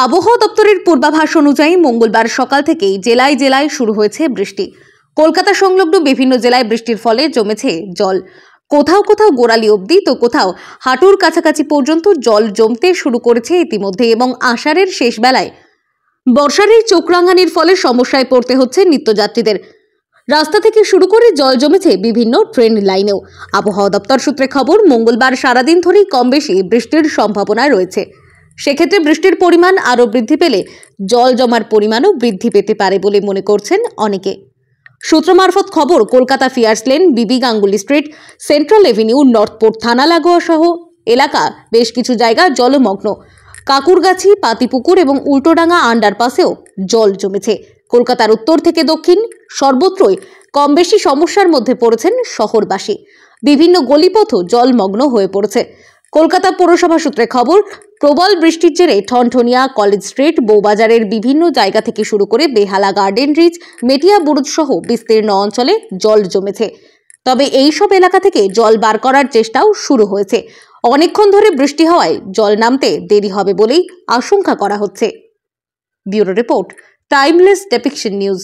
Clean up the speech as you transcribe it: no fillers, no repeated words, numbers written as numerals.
আবহাওয়া দপ্তরের পূর্বাভাস অনুযায়ী মঙ্গলবার সকাল থেকেই জেলায় জেলায় শুরু হয়েছে বৃষ্টি। কলকাতা সংলগ্ন বিভিন্ন জেলায় বৃষ্টির ফলে জমেছে জল। কোথাও কোথাও গোড়ালি অবধি তো কোথাও হাঁটুর কাছাকাছি পর্যন্ত জল জমতে শুরু করেছে ইতিমধ্যে, এবং আষাঢ়ের শেষ বেলায় বর্ষার এই চোখরাঙানির ফলে সমস্যায় পড়তে হচ্ছে নিত্যযাত্রীদের। রাস্তা থেকে শুরু করে জল জমেছে বিভিন্ন ট্রেন লাইনেও। আবহাওয়া দপ্তর সূত্রে খবর, মঙ্গলবার সারাদিন ধরেই কম বেশি বৃষ্টির সম্ভাবনা রয়েছে। সেক্ষেত্রে বৃষ্টির পরিমাণ আরও বৃদ্ধি পেলে জল জমার পরিমাণও বৃদ্ধি পেতে পারে বলে মনে করছেন অনেকে। সূত্র মারফত খবর, কলকাতা ফিয়ার্স লেন, বিবি গাঙ্গুলি স্ট্রিট, সেন্ট্রাল এভিনিউ, নর্থপোর্ট থানা লাগোয়া সহ এলাকা বেশ কিছু জায়গা জলমগ্ন। কাকুরগাছি, পাতিপুকুর এবং উল্টোডাঙ্গা আন্ডারপাসেও জল জমেছে। কলকাতার উত্তর থেকে দক্ষিণ সর্বত্রই কম বেশি সমস্যার মধ্যে পড়েছেন শহরবাসী। বিভিন্ন গলিপথও জলমগ্ন হয়ে পড়েছে। কলকাতা পৌরসভা সূত্রে খবর, প্রবল বৃষ্টির জেরে ঠনঠনিয়া, কলেজ স্ট্রিট, বউবাজারের বিভিন্ন জায়গা থেকে শুরু করে বেহালা, গার্ডেন রিচ, মেটিয়া বুরুজ সহ বিস্তীর্ণ অঞ্চলে জল জমেছে। তবে এই সব এলাকা থেকে জল বার করার চেষ্টাও শুরু হয়েছে। অনেকক্ষণ ধরে বৃষ্টি হওয়ায় জল নামতে দেরি হবে বলেই আশঙ্কা করা হচ্ছে। Bureau report, timeless depiction news.